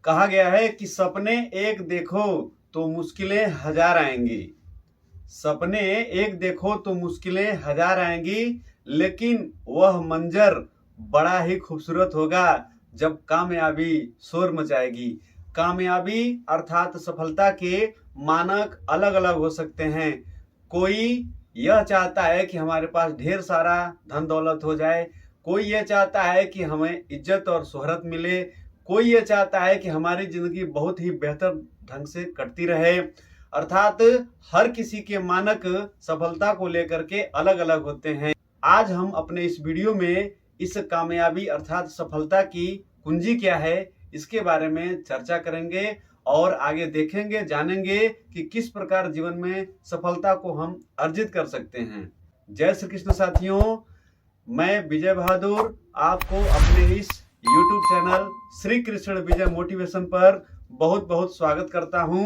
कहा गया है कि सपने एक देखो तो मुश्किलें हजार आएंगी। सपने एक देखो तो मुश्किलें हजार आएंगी, लेकिन वह मंजर बड़ा ही खूबसूरत होगा जब कामयाबी शोर मचाएगी। कामयाबी अर्थात सफलता के मानक अलग अलग हो सकते हैं। कोई यह चाहता है कि हमारे पास ढेर सारा धन दौलत हो जाए, कोई यह चाहता है कि हमें इज्जत और शोहरत मिले, कोई ये चाहता है कि हमारी जिंदगी बहुत ही बेहतर ढंग से कटती रहे। अर्थात हर किसी के मानक सफलता को लेकर के अलग अलग होते हैं। आज हम अपने इस वीडियो में इस कामयाबी अर्थात सफलता की कुंजी क्या है, इसके बारे में चर्चा करेंगे और आगे देखेंगे, जानेंगे कि किस प्रकार जीवन में सफलता को हम अर्जित कर सकते हैं। जय श्री कृष्ण साथियों, मैं विजय बहादुर आपको अपने इस YouTube चैनल श्री कृष्ण विजय मोटिवेशन पर बहुत बहुत स्वागत करता हूं।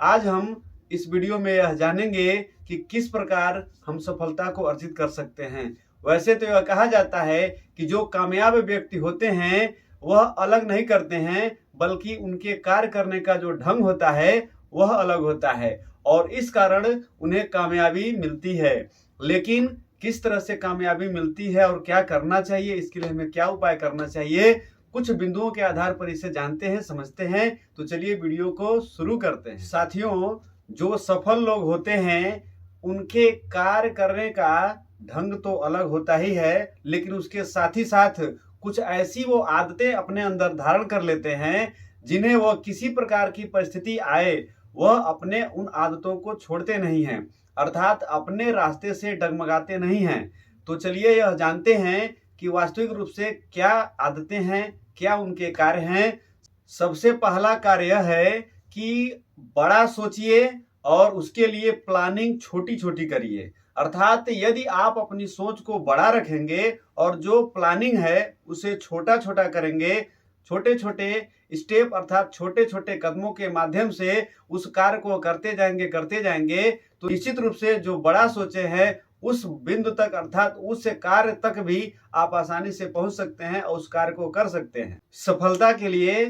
आज हम इस वीडियो में यह जानेंगे कि किस प्रकार हम सफलता को अर्जित कर सकते हैं। वैसे तो यह कहा जाता है कि जो कामयाब व्यक्ति होते हैं वह अलग नहीं करते हैं, बल्कि उनके कार्य करने का जो ढंग होता है वह अलग होता है और इस कारण उन्हें कामयाबी मिलती है। लेकिन किस तरह से कामयाबी मिलती है और क्या करना चाहिए, इसके लिए हमें क्या उपाय करना चाहिए, कुछ बिंदुओं के आधार पर इसे जानते हैं, समझते हैं। तो चलिए वीडियो को शुरू करते हैं। साथियों, जो सफल लोग होते हैं उनके कार्य करने का ढंग तो अलग होता ही है, लेकिन उसके साथ ही साथ कुछ ऐसी वो आदतें अपने अंदर धारण कर लेते हैं जिन्हें वह किसी प्रकार की परिस्थिति आए वह अपने उन आदतों को छोड़ते नहीं हैं, अर्थात अपने रास्ते से डगमगाते नहीं हैं। तो चलिए यह जानते हैं कि वास्तविक रूप से क्या आदतें हैं, क्या उनके कार्य हैं। सबसे पहला कार्य यह है कि बड़ा सोचिए और उसके लिए प्लानिंग छोटी छोटी करिए। अर्थात यदि आप अपनी सोच को बड़ा रखेंगे और जो प्लानिंग है उसे छोटा छोटा करेंगे, छोटे छोटे स्टेप अर्थात छोटे छोटे कदमों के माध्यम से उस कार्य को करते जाएंगे तो निश्चित रूप से जो बड़ा सोचे हैं उस बिंदु तक अर्थात उस कार्य तक भी आप आसानी से पहुंच सकते हैं और उस कार्य को कर सकते हैं। सफलता के लिए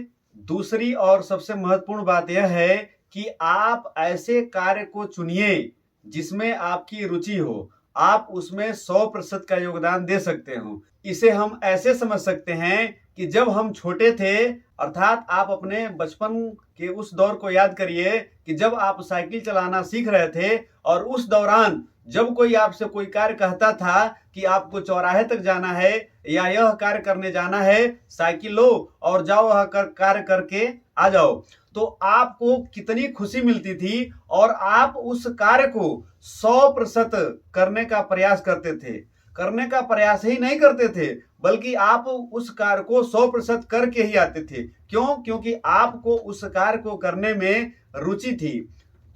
दूसरी और सबसे महत्वपूर्ण बात यह है कि आप ऐसे कार्य को चुनिए जिसमें आपकी रुचि हो, आप उसमें 100% का योगदान दे सकते हो। इसे हम ऐसे समझ सकते हैं कि जब हम छोटे थे, अर्थात आप अपने बचपन के उस दौर को याद करिए कि जब आप साइकिल चलाना सीख रहे थे और उस दौरान जब कोई आपसे कोई कार्य कहता था कि आपको चौराहे तक जाना है या यह कार्य करने जाना है, साइकिल लो और जाओ वह कार्य करके आ जाओ, तो आपको कितनी खुशी मिलती थी और आप उस कार्य को 100% करने का प्रयास करते थे। करने का प्रयास ही नहीं करते थे, बल्कि आप उस कार्य को 100% करके ही आते थे। क्यों? क्योंकि आपको उस कार्य को करने में रुचि थी।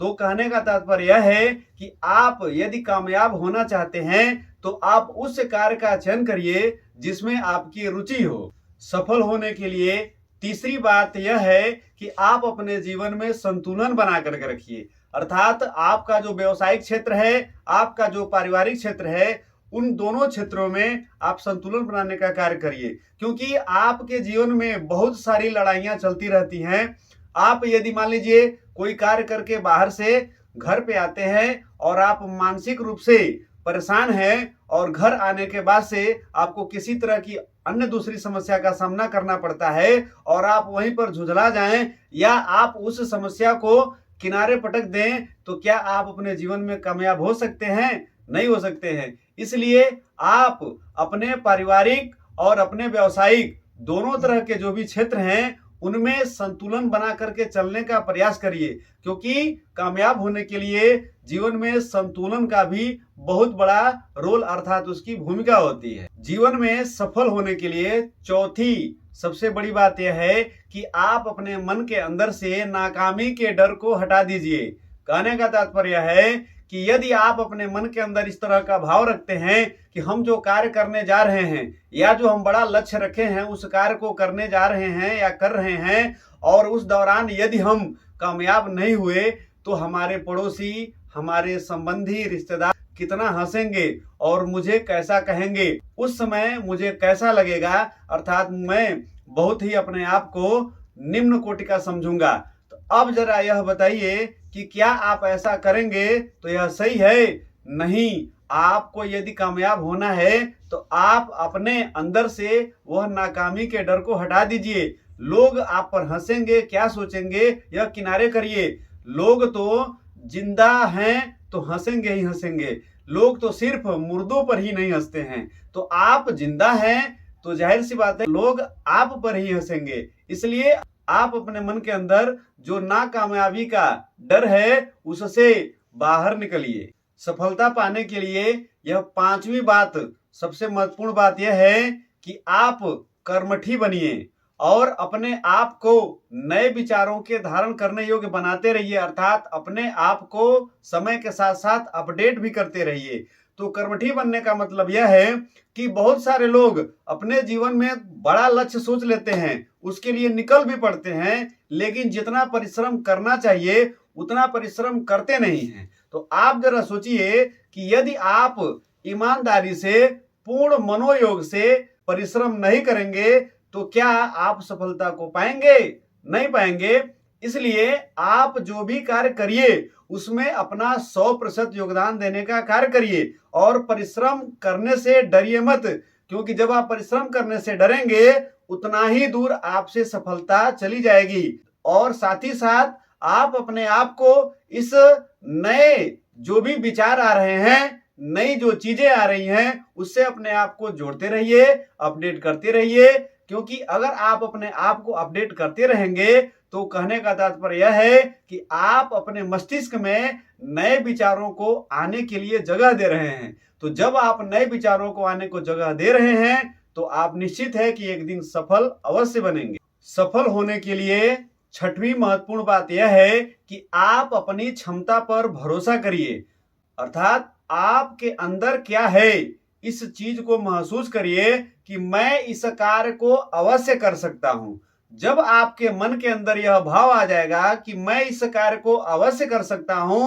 तो कहने का तात्पर्य यह है कि आप यदि कामयाब होना चाहते हैं तो आप उस कार्य का चयन करिए जिसमें आपकी रुचि हो। सफल होने के लिए तीसरी बात यह है कि आप अपने जीवन में संतुलन बना करके रखिए। अर्थात आपका जो व्यवसायिक क्षेत्र है, आपका जो पारिवारिक क्षेत्र है, उन दोनों क्षेत्रों में आप संतुलन बनाने का कार्य करिए, क्योंकि आपके जीवन में बहुत सारी लड़ाइयां चलती रहती हैं। आप यदि मान लीजिए कोई कार्य करके बाहर से घर पे आते हैं और आप मानसिक रूप से परेशान हैं और घर आने के बाद से आपको किसी तरह की अन्य दूसरी समस्या का सामना करना पड़ता है और आप वहीं पर झुंझला जाएं या आप उस समस्या को किनारे पटक दें, तो क्या आप अपने जीवन में कामयाब हो सकते हैं? नहीं हो सकते हैं। इसलिए आप अपने पारिवारिक और अपने व्यावसायिक दोनों तरह के जो भी क्षेत्र हैं उनमें संतुलन बना करके चलने का प्रयास करिए, क्योंकि कामयाब होने के लिए जीवन में संतुलन का भी बहुत बड़ा रोल अर्थात उसकी भूमिका होती है। जीवन में सफल होने के लिए चौथी सबसे बड़ी बात यह है कि आप अपने मन के अंदर से नाकामी के डर को हटा दीजिए। कहने का तात्पर्य है कि यदि आप अपने मन के अंदर इस तरह का भाव रखते हैं कि हम जो कार्य करने जा रहे हैं या जो हम बड़ा लक्ष्य रखे हैं उस कार्य को करने जा रहे हैं या कर रहे हैं और उस दौरान यदि हम कामयाब नहीं हुए तो हमारे पड़ोसी, हमारे संबंधी, रिश्तेदार कितना हंसेंगे और मुझे कैसा कहेंगे, उस समय मुझे कैसा लगेगा, अर्थात मैं बहुत ही अपने आप को निम्न कोटि का समझूंगा। तो अब जरा यह बताइए कि क्या आप ऐसा करेंगे तो यह सही है? नहीं। आपको यदि कामयाब होना है तो आप अपने अंदर से वह नाकामी के डर को हटा दीजिए। लोग आप पर हंसेंगे, क्या सोचेंगे, यह किनारे करिए। लोग तो जिंदा हैं तो हंसेंगे ही हंसेंगे, लोग तो सिर्फ मुर्दों पर ही नहीं हंसते हैं। तो आप जिंदा हैं तो जाहिर सी बात है लोग आप पर ही हंसेंगे। इसलिए आप अपने मन के अंदर जो नाकामयाबी का डर है उससे बाहर निकलिए। सफलता पाने के लिए यह पांचवी बात, सबसे महत्वपूर्ण बात यह है कि आप कर्मठी बनिए और अपने आप को नए विचारों के धारण करने योग्य बनाते रहिए, अर्थात अपने आप को समय के साथ साथ अपडेट भी करते रहिए। तो कर्मठी बनने का मतलब यह है कि बहुत सारे लोग अपने जीवन में बड़ा लक्ष्य सोच लेते हैं, उसके लिए निकल भी पड़ते हैं, लेकिन जितना परिश्रम करना चाहिए उतना परिश्रम करते नहीं हैं। तो आप जरा सोचिए कि यदि आप ईमानदारी से, पूर्ण मनोयोग से परिश्रम नहीं करेंगे तो क्या आप सफलता को पाएंगे? नहीं पाएंगे। इसलिए आप जो भी कार्य करिए उसमें अपना 100% योगदान देने का कार्य करिए और परिश्रम करने से डरिए मत, क्योंकि जब आप परिश्रम करने से डरेंगे उतना ही दूर आपसे सफलता चली जाएगी। और साथ ही साथ आप अपने आप को इस नए जो भी विचार आ रहे हैं, नई जो चीजें आ रही हैं, उससे अपने आप को जोड़ते रहिए, अपडेट करते रहिए। क्योंकि अगर आप अपने आप को अपडेट करते रहेंगे तो कहने का तात्पर्य यह है कि आप अपने मस्तिष्क में नए विचारों को आने के लिए जगह दे रहे हैं। तो जब आप नए विचारों को आने को जगह दे रहे हैं तो आप निश्चित है कि एक दिन सफल अवश्य बनेंगे। सफल होने के लिए छठवीं महत्वपूर्ण बात यह है कि आप अपनी क्षमता पर भरोसा करिए, अर्थात आपके अंदर क्या है इस चीज को महसूस करिए कि मैं इस कार्य को अवश्य कर सकता हूं। जब आपके मन के अंदर यह भाव आ जाएगा कि मैं इस कार्य को अवश्य कर सकता हूं,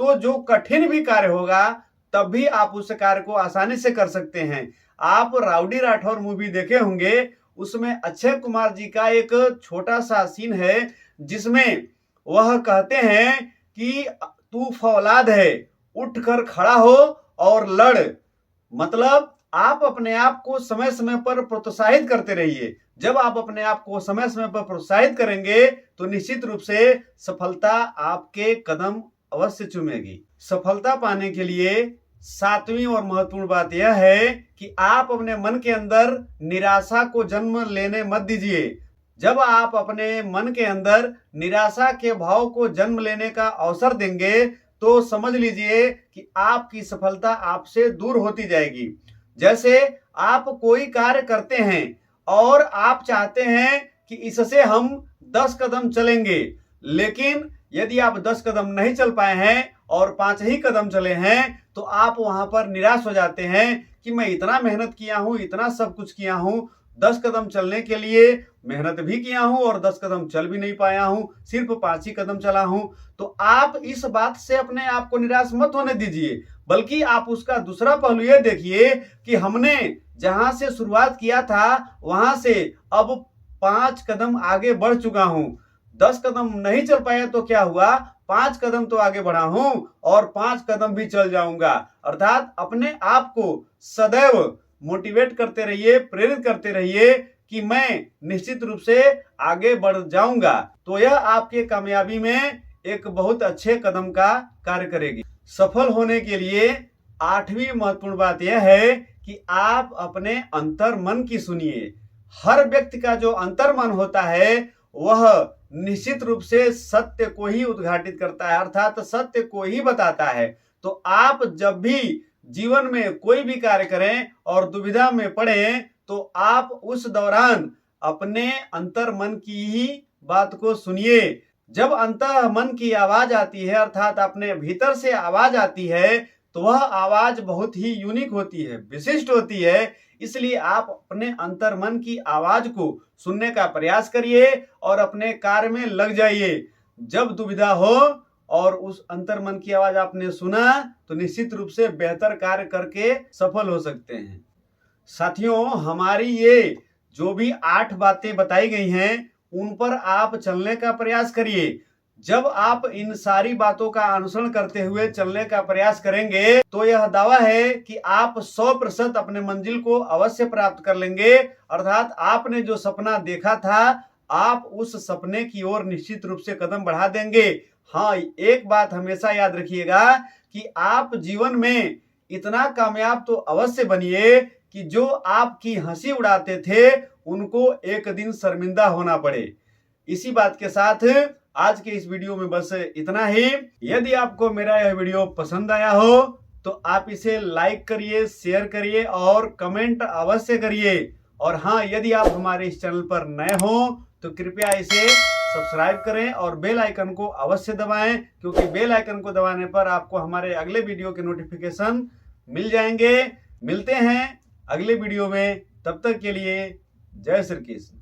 तो जो कठिन भी कार्य होगा तब भी आप उस कार्य को आसानी से कर सकते हैं। आप राउडी राठौर मूवी देखे होंगे, उसमें अक्षय कुमार जी का एक छोटा सा सीन है जिसमें वह कहते हैं कि तू फौलाद है, उठकर खड़ा हो और लड़। मतलब आप अपने आप को समय समय पर प्रोत्साहित करते रहिए। जब आप अपने आप को समय समय पर प्रोत्साहित करेंगे तो निश्चित रूप से सफलता आपके कदम अवश्य चूमेगी। सफलता पाने के लिए सातवीं और महत्वपूर्ण बात यह है कि आप अपने मन के अंदर निराशा को जन्म लेने मत दीजिए। जब आप अपने मन के अंदर निराशा के भाव को जन्म लेने का अवसर देंगे तो समझ लीजिए कि आपकी सफलता आपसे दूर होती जाएगी। जैसे आप कोई कार्य करते हैं और आप चाहते हैं कि इससे हम 10 कदम चलेंगे, लेकिन यदि आप 10 कदम नहीं चल पाए हैं और 5 ही कदम चले हैं तो आप वहां पर निराश हो जाते हैं कि मैं इतना मेहनत किया हूं, इतना सब कुछ किया हूं, 10 कदम चलने के लिए मेहनत भी किया हूं और 10 कदम चल भी नहीं पाया हूं, सिर्फ 5 ही कदम चला हूं। तो आप इस बात से अपने आप को निराश मत होने दीजिए, बल्कि आप उसका दूसरा पहलू ये देखिए कि हमने जहां से शुरुआत किया था वहां से अब 5 कदम आगे बढ़ चुका हूं। 10 कदम नहीं चल पाया तो क्या हुआ, 5 कदम तो आगे बढ़ा हूं और 5 कदम भी चल जाऊंगा। अर्थात अपने आप को सदैव मोटिवेट करते रहिए, प्रेरित करते रहिए कि मैं निश्चित रूप से आगे बढ़ जाऊंगा। तो यह आपके कामयाबी में एक बहुत अच्छे कदम का कार्य करेगी। सफल होने के लिए आठवीं महत्वपूर्ण बात यह है कि आप अपने अंतर मन की सुनिए। हर व्यक्ति का जो अंतर मन होता है वह निश्चित रूप से सत्य को ही उद्घाटित करता है, अर्थात सत्य को ही बताता है। तो आप जब भी जीवन में कोई भी कार्य करें और दुविधा में पड़े तो आप उस दौरान अपने अंतर मन की ही बात को सुनिए। जब अंतर मन की आवाज आती है, अर्थात अपने भीतर से आवाज आती है, तो वह आवाज बहुत ही यूनिक होती है, विशिष्ट होती है। इसलिए आप अपने अंतर मन की आवाज को सुनने का प्रयास करिए और अपने कार्य में लग जाइए। जब दुविधा हो और उस अंतर मन की आवाज आपने सुना तो निश्चित रूप से बेहतर कार्य करके सफल हो सकते हैं। साथियों, हमारी ये जो भी 8 बातें बताई गई हैं उन पर आप चलने का प्रयास करिए। जब आप इन सारी बातों का अनुसरण करते हुए चलने का प्रयास करेंगे तो यह दावा है कि आप 100% अपने मंजिल को अवश्य प्राप्त कर लेंगे। अर्थात आपने जो सपना देखा था, आप उस सपने की ओर निश्चित रूप से कदम बढ़ा देंगे। हाँ, एक बात हमेशा याद रखिएगा कि आप जीवन में इतना कामयाब तो अवश्य बनिए कि जो आपकी हंसी उड़ाते थे उनको एक दिन शर्मिंदा होना पड़े। इसी बात के साथ आज के इस वीडियो में बस इतना ही। यदि आपको मेरा यह वीडियो पसंद आया हो तो आप इसे लाइक करिए, शेयर करिए और कमेंट अवश्य करिए। और हाँ, यदि आप हमारे इस चैनल पर नए हो तो कृपया इसे सब्सक्राइब करें और बेल आइकन को अवश्य दबाएं, क्योंकि बेल आइकन को दबाने पर आपको हमारे अगले वीडियो के नोटिफिकेशन मिल जाएंगे। मिलते हैं अगले वीडियो में, तब तक के लिए जय श्री कृष्ण।